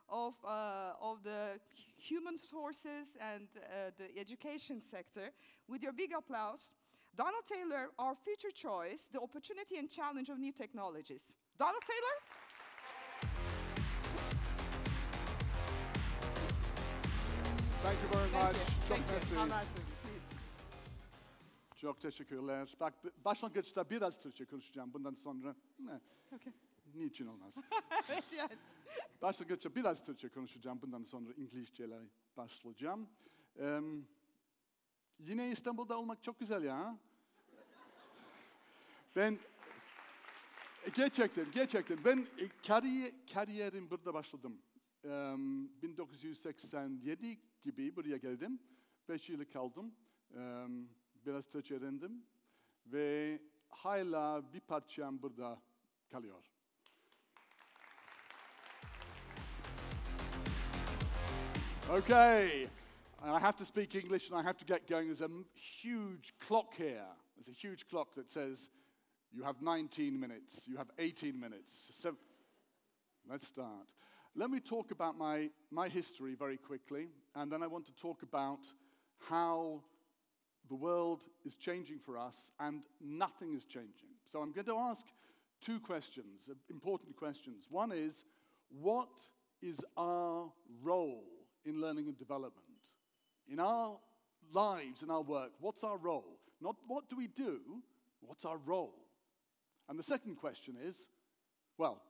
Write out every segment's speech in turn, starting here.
of the human sources and the education sector. With your big applause, Donald Taylor, our future choice, the opportunity and challenge of new technologies. Donald Taylor? Thank you very much. Çok Thank you. mersi. Please. Çok teşekkürler. Bak, başlangıçta biraz Türkçe konuşacağım bundan sonra. Okay. Niçin olmaz? Evet yani. Başlangıçta biraz Türkçe konuşacağım bundan sonra İngilizceyle başlayacağım. Yine İstanbul'da olmak çok güzel ya. Ben gerçekten ben kariyerim burada başladım. 1987 gibi buraya geldim. 5 yıl kaldım. Biraz Türkçe öğrendim. Ve hala bir parçam burada kalıyor. Okay, I have to speak English and I have to get going. There's a huge clock here. There's a huge clock that says you have 19 minutes, you have 18 minutes. So let's start. Let me talk about my history very quickly, and then I want to talk about how the world is changing for us and nothing is changing. So I'm going to ask two questions, important questions. One is, what is our role in learning and development? In our lives, in our work, what's our role? Not what do we do, what's our role? And the second question is, well,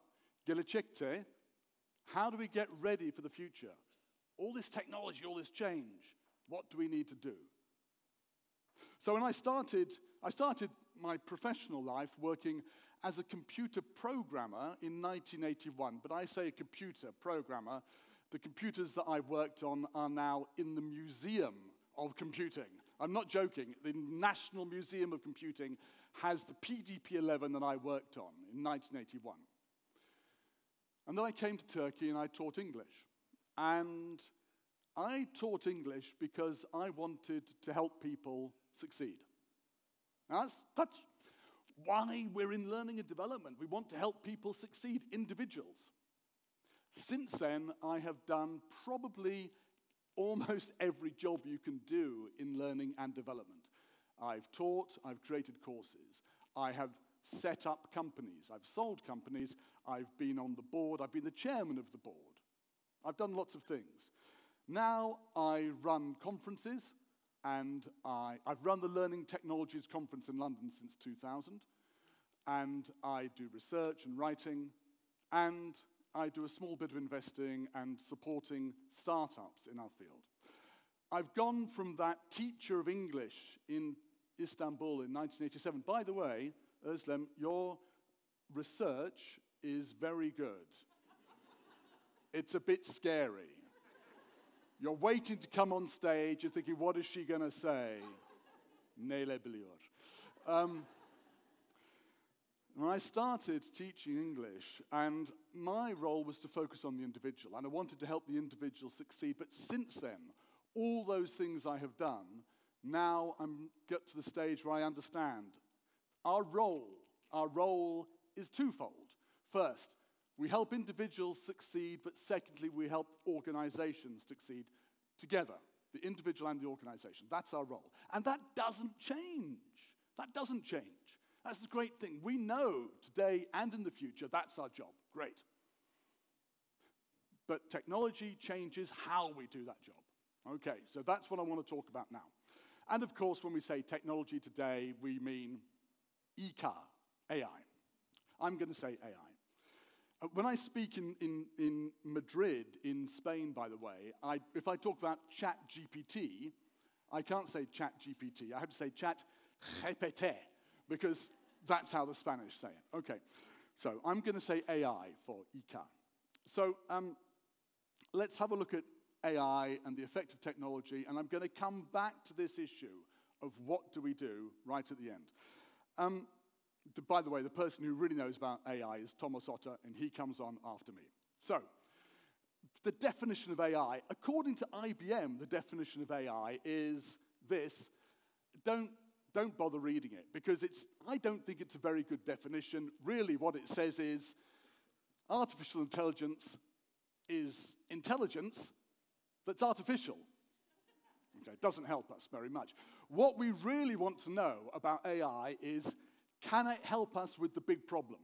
gelecekte, how do we get ready for the future? All this technology, all this change, what do we need to do? So when I started my professional life working as a computer programmer in 1981, but I say a computer programmer, the computers that I worked on are now in the Museum of Computing. I'm not joking. The National Museum of Computing has the PDP-11 that I worked on in 1981. And then I came to Turkey and I taught English. And I taught English because I wanted to help people succeed. That's why we're in learning and development. We want to help people succeed, individuals. Since then, I have done probably almost every job you can do in learning and development. I've taught, I've created courses, I have set up companies, I've sold companies, I've been on the board, I've been the chairman of the board. I've done lots of things. Now I run conferences, and I've run the Learning Technologies Conference in London since 2000, and I do research and writing, and I do a small bit of investing and supporting startups in our field. I've gone from that teacher of English in Istanbul in 1987. By the way, Özlem, your research is very good. It's a bit scary. You're waiting to come on stage, you're thinking, what is she going to say? Neyle biliyor. When I started teaching English, and my role was to focus on the individual, and I wanted to help the individual succeed, but since then, all those things I have done, now I'm got to the stage where I understand our role is twofold. First, we help individuals succeed, but secondly, we help organizations succeed together, the individual and the organization. That's our role. And that doesn't change. That doesn't change. That's the great thing. We know today and in the future that's our job. Great. But technology changes how we do that job. Okay, so that's what I want to talk about now. And of course, when we say technology today, we mean IK, AI. I'm going to say AI. When I speak in Madrid, in Spain, by the way, if I talk about ChatGPT, I can't say ChatGPT. I have to say ChatGPT, because that's how the Spanish say it. Okay, so I'm going to say AI for IK. So let's have a look at AI and the effect of technology, and I'm going to come back to this issue of what do we do right at the end. By the way, the person who really knows about AI is Thomas Otter, and he comes on after me. So, the definition of AI, according to IBM, the definition of AI is this. Don't bother reading it, because I don't think it's a very good definition. Really, what it says is artificial intelligence is intelligence that's artificial. Okay, it doesn't help us very much. What we really want to know about AI is, can it help us with the big problem?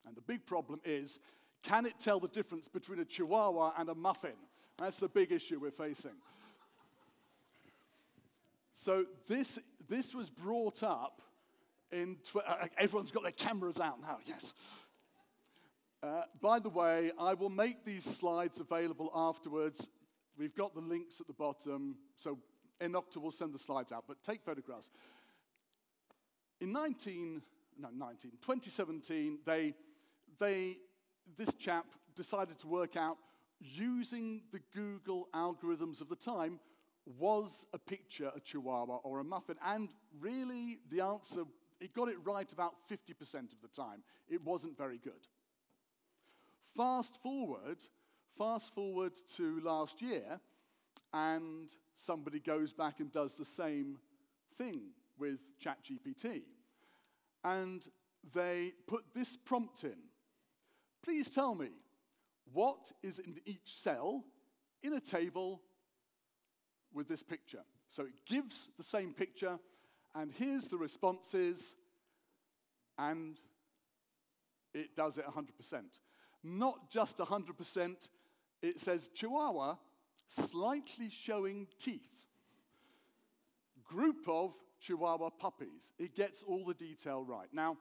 And the big problem is, can it tell the difference between a chihuahua and a muffin? That's the big issue we're facing. So this was brought up in, everyone's got their cameras out now, yes. By the way, I will make these slides available afterwards. We've got the links at the bottom, so Otter will send the slides out, but take photographs. In 2017, this chap decided to work out, using the Google algorithms of the time, was a picture a chihuahua or a muffin? And really, the answer, it got it right about 50% of the time. It wasn't very good. Fast forward to last year, and somebody goes back and does the same thing with ChatGPT. And they put this prompt in. Please tell me, what is in each cell in a table with this picture? So it gives the same picture, and here's the responses, and it does it 100%. Not just 100%, it says Chihuahua, slightly showing teeth. Group of Chihuahua puppies. It gets all the detail right. Now,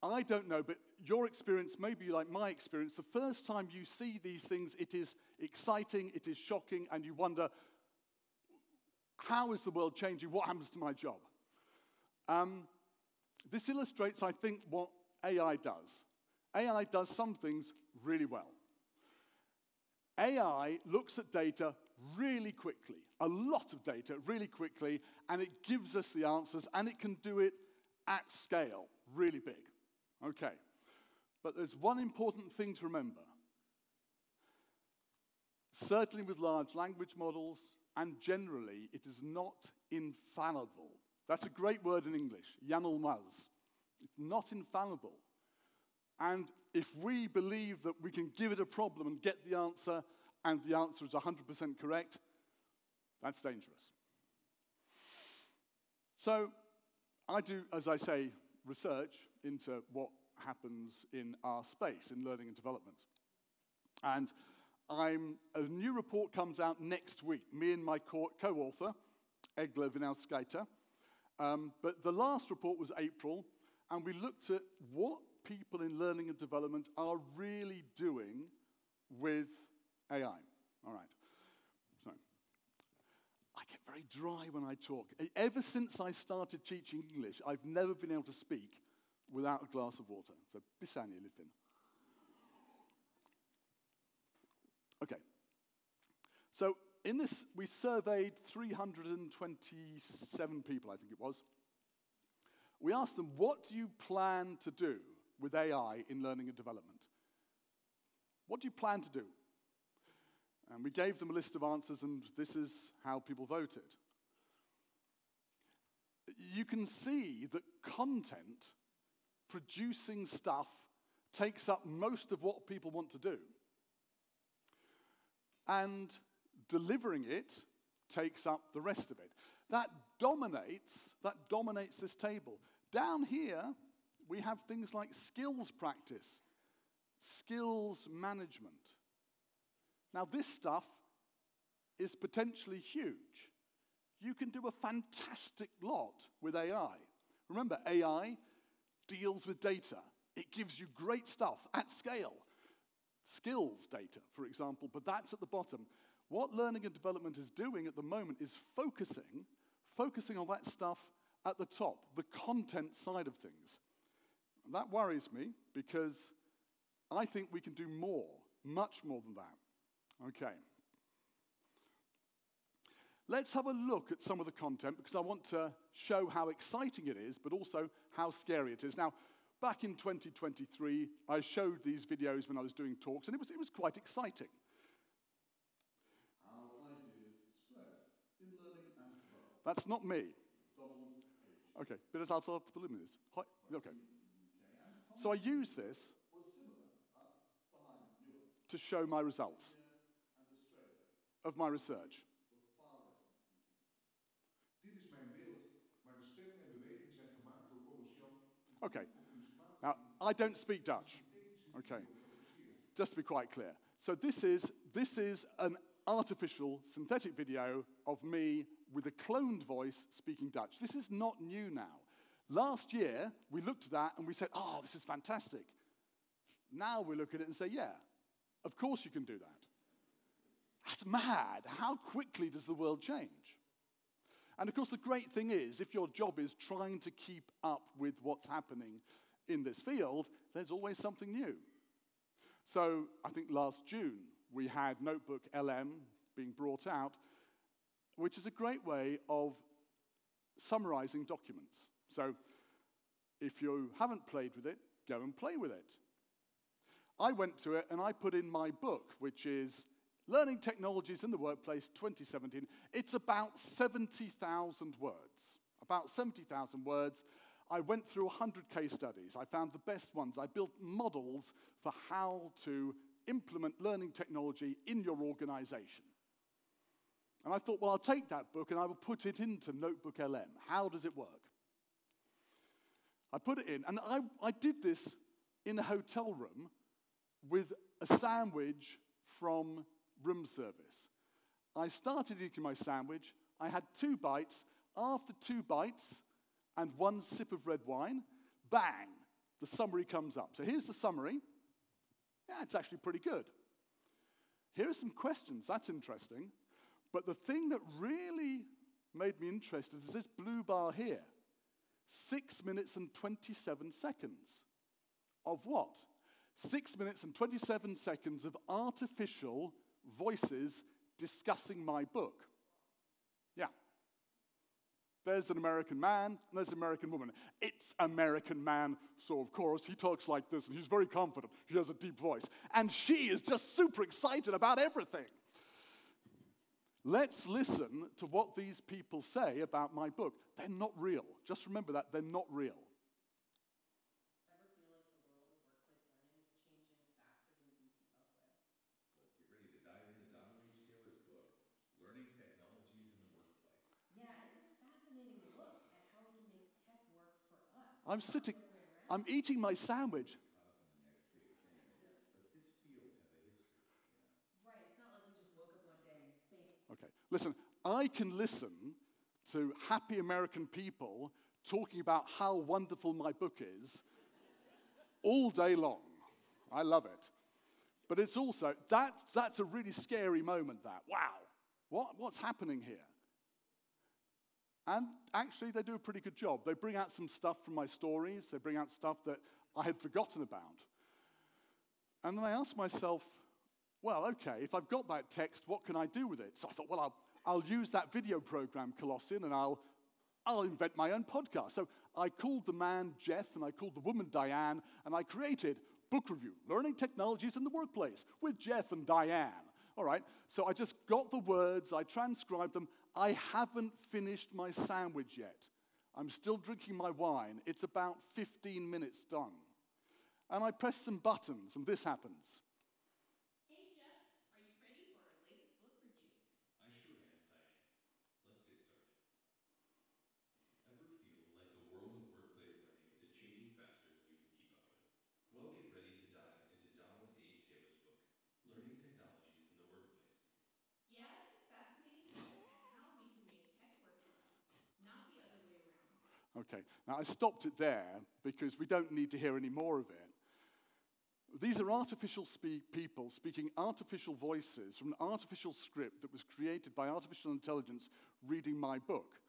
I don't know, but your experience may be like my experience. The first time you see these things, it is exciting, it is shocking, and you wonder, how is the world changing? What happens to my job? This illustrates, I think, what AI does. AI does some things really well. AI looks at data really quickly, a lot of data really quickly, and it gives us the answers, and it can do it at scale, really big. Okay, but there's one important thing to remember. Certainly with large language models, and generally, it is not infallible. That's a great word in English, yanılmaz. It's not infallible. And if we believe that we can give it a problem and get the answer, and the answer is 100% correct, that's dangerous. So I do, as I say, research into what happens in our space, in learning and development. And a new report comes out next week, me and my co-author, Egla Vinauskaita. But the last report was April, and we looked at what people in learning and development are really doing with AI. All right. So, I get very dry when I talk. Ever since I started teaching English, I've never been able to speak without a glass of water. So, bir saniye lütfen. Okay. So, in this, we surveyed 327 people, I think it was. We asked them, what do you plan to do with AI in learning and development? What do you plan to do? And we gave them a list of answers, and this is how people voted. You can see that content, producing stuff, takes up most of what people want to do. And delivering it takes up the rest of it. That dominates this table. Down here, we have things like skills practice, skills management. Now, this stuff is potentially huge. You can do a fantastic lot with AI. Remember, AI deals with data. It gives you great stuff at scale. Skills data, for example, but that's at the bottom. What learning and development is doing at the moment is focusing on that stuff at the top, the content side of things. And that worries me because I think we can do more, much more than that. Okay. Let's have a look at some of the content because I want to show how exciting it is, but also how scary it is. Now, back in 2023, I showed these videos when I was doing talks, and it was quite exciting. That's not me. Okay, biraz alçaltabilir miyiz? Okay. So I use this to show my results. of my research. Okay. Now, I don't speak Dutch. Okay. Just to be quite clear. So this is an artificial, synthetic video of me with a cloned voice speaking Dutch. This is not new now. Last year, we looked at that and we said, oh, this is fantastic. Now we look at it and say, yeah, of course you can do that. That's mad. How quickly does the world change? And of course, the great thing is, if your job is trying to keep up with what's happening in this field, there's always something new. So I think last June, we had Notebook LM being brought out, which is a great way of summarizing documents. So if you haven't played with it, go and play with it. I went to it and I put in my book, which is Learning Technologies in the Workplace 2017. It's about 70,000 words. About 70,000 words. I went through 100 case studies. I found the best ones. I built models for how to implement learning technology in your organization. And I thought, well, I'll take that book and I will put it into Notebook LM. How does it work? I put it in, and I did this in a hotel room with a sandwich from room service. I started eating my sandwich. I had 2 bites. After 2 bites and 1 sip of red wine, bang, the summary comes up. So here's the summary. Yeah, it's actually pretty good. Here are some questions. That's interesting. But the thing that really made me interested is this blue bar here. 6 minutes and 27 seconds. Of what? 6 minutes and 27 seconds of artificial voices discussing my book. Yeah. There's an American man, and there's an American woman. It's American man, so of course he talks like this, and he's very confident. He has a deep voice. And she is just super excited about everything. Let's listen to what these people say about my book. They're not real. Just remember that, they're not real. Ever feel like the world of workplace learning is changing faster than we can keep up with? Well, get ready to dive into Donald H. Taylor's book, Learning Technologies in the Workplace. Yeah, it's a fascinating look at how we can make tech work for us. I'm sitting, I'm eating my sandwich. Caught up in the next big thing. But this field has a history, Right, it's not like we just woke up one day and bam. Okay, listen, I can listen to happy American people talking about how wonderful my book is all day long. I love it. But it's also, that's a really scary moment, that. Wow, what's happening here? And actually, they do a pretty good job. They bring out some stuff from my stories. They bring out stuff that I had forgotten about. And then I asked myself, well, okay, if I've got that text, what can I do with it? So I thought, well, I'll use that video program, Colossian, and I'll invent my own podcast. So I called the man Jeff, and I called the woman Diane, and I created Book Review, Learning Technologies in the Workplace, with Jeff and Diane. All right, so I just got the words, I transcribed them. I haven't finished my sandwich yet. I'm still drinking my wine. It's about 15 minutes done. And I press some buttons, and this happens. Hey Jeff, are you ready for our latest book review? I sure am, Diane. Let's get started. Ever feel like the world of workplace learning is changing faster than you can keep up with? Well, get ready to dive into Donald H. Taylor's book, Learning Technologies in the Workplace. Yeah, it's a fascinating look at how we can make tech work for us, not the other way around. Okay, now I stopped it there because we don't need to hear any more of it. These are artificial people speaking artificial voices from an artificial script that was created by artificial intelligence reading my book.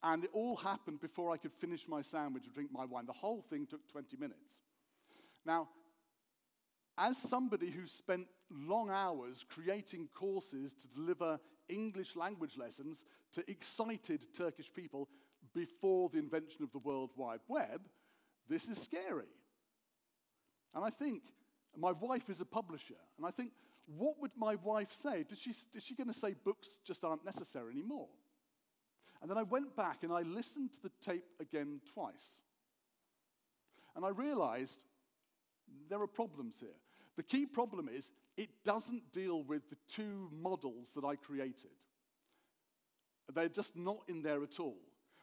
And it all happened before I could finish my sandwich or drink my wine. The whole thing took 20 minutes. Now, as somebody who spent long hours creating courses to deliver English language lessons to excited Turkish people before the invention of the World Wide Web, this is scary. And I think, my wife is a publisher, and I think, what would my wife say? Is she going to say books just aren't necessary anymore? And then I went back and I listened to the tape again twice. And I realized there are problems here. The key problem is it doesn't deal with the two models that I created. They're just not in there at all.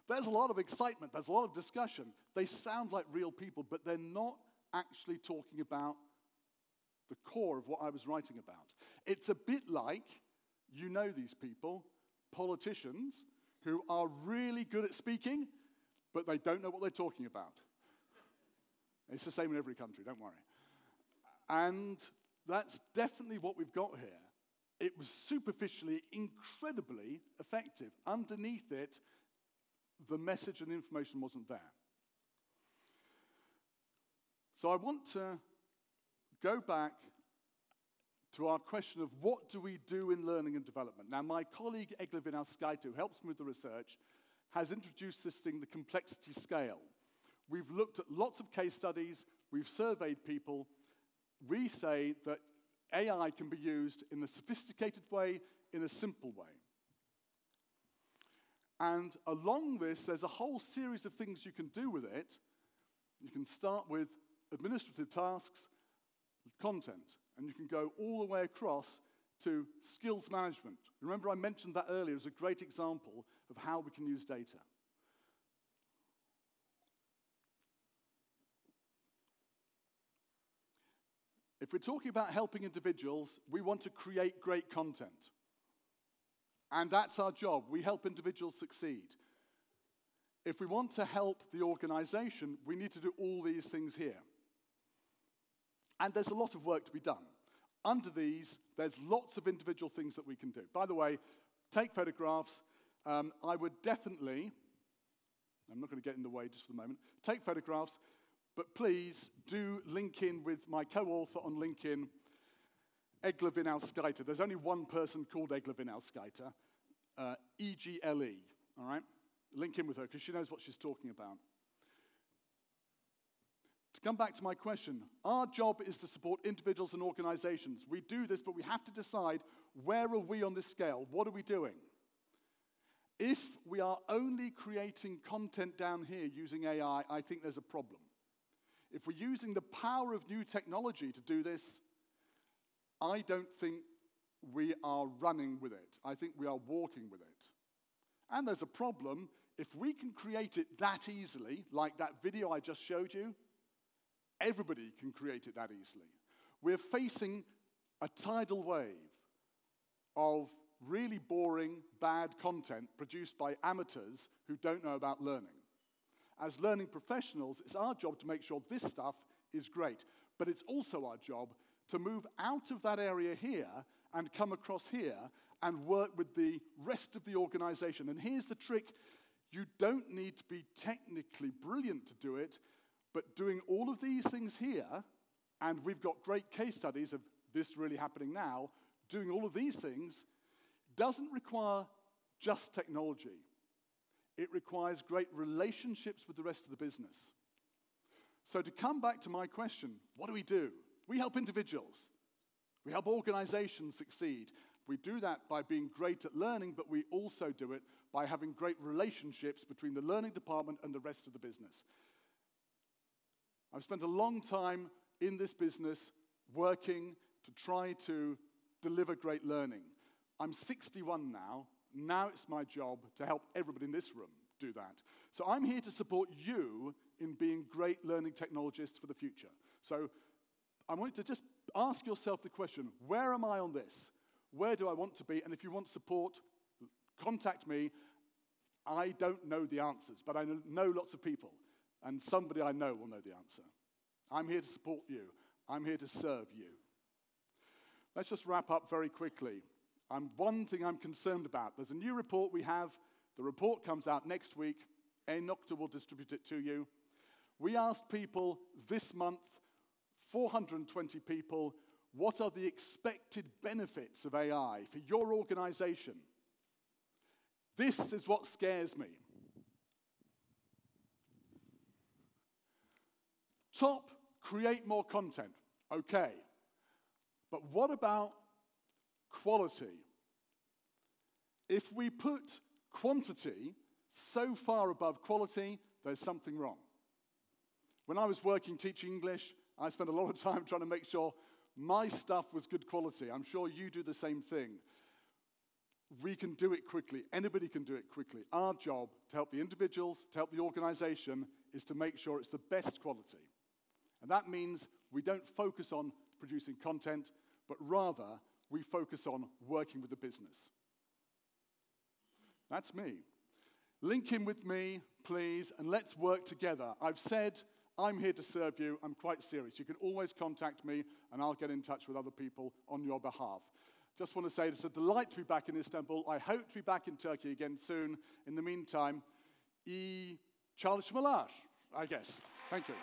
There's a lot of excitement, there's a lot of discussion. They sound like real people, but they're not actually talking about the core of what I was writing about. It's a bit like, you know these people, politicians who are really good at speaking, but they don't know what they're talking about. It's the same in every country, don't worry. And that's definitely what we've got here. It was superficially incredibly effective. Underneath it, the message and information wasn't there. So I want to go back to our question of what do we do in learning and development. Now, my colleague Egla Vinauskaite, who helps me with the research, has introduced this thing, the complexity scale. We've looked at lots of case studies, we've surveyed people. We say that AI can be used in a sophisticated way, in a simple way. And along this, there's a whole series of things you can do with it. You can start with administrative tasks, content, and you can go all the way across to skills management. Remember I mentioned that earlier as a great example of how we can use data. If we're talking about helping individuals, we want to create great content. And that's our job. We help individuals succeed. If we want to help the organization, we need to do all these things here. And there's a lot of work to be done. Under these, there's lots of individual things that we can do. By the way, take photographs. I would definitely, I'm not going to get in the way just for the moment, take photographs, but please do link in with my co-author on LinkedIn, Egla Vinauskaite. There's only one person called Egla Vinauskaite, E-G-L-E, all right? Link in with her because she knows what she's talking about. To come back to my question, our job is to support individuals and organizations. We do this, but we have to decide where are we on this scale? What are we doing? If we are only creating content down here using AI, I think there's a problem. If we're using the power of new technology to do this, I don't think we are running with it. I think we are walking with it. And there's a problem. If we can create it that easily, like that video I just showed you, everybody can create it that easily. We're facing a tidal wave of really boring, bad content produced by amateurs who don't know about learning. As learning professionals, it's our job to make sure this stuff is great. But it's also our job to move out of that area here and come across here and work with the rest of the organization. And here's the trick. You don't need to be technically brilliant to do it, but doing all of these things here, and we've got great case studies of this really happening now, doing all of these things doesn't require just technology. It requires great relationships with the rest of the business. So to come back to my question, what do? We help individuals. We help organizations succeed. We do that by being great at learning, but we also do it by having great relationships between the learning department and the rest of the business. I've spent a long time in this business working to try to deliver great learning. I'm 61 now. Now it's my job to help everybody in this room do that. So I'm here to support you in being great learning technologists for the future. So I want you to just ask yourself the question, where am I on this? Where do I want to be? And if you want support, contact me. I don't know the answers, but I know lots of people. And somebody I know will know the answer. I'm here to support you. I'm here to serve you. Let's just wrap up very quickly. One thing I'm concerned about. There's a new report we have. The report comes out next week. Otter will distribute it to you. We asked people this month, 420 people, what are the expected benefits of AI for your organization? This is what scares me. Top, create more content. Okay. But what about quality? If we put quantity so far above quality, there's something wrong. When I was working teaching English, I spent a lot of time trying to make sure my stuff was good quality. I'm sure you do the same thing. We can do it quickly. Anybody can do it quickly. Our job to help the individuals, to help the organization, is to make sure it's the best quality. And that means we don't focus on producing content, but rather we focus on working with the business. That's me. Link in with me, please, and let's work together. I've said I'm here to serve you. I'm quite serious. You can always contact me, and I'll get in touch with other people on your behalf. Just want to say it's a delight to be back in Istanbul. I hope to be back in Turkey again soon. In the meantime, iyi çalışmalar, I guess. Thank you.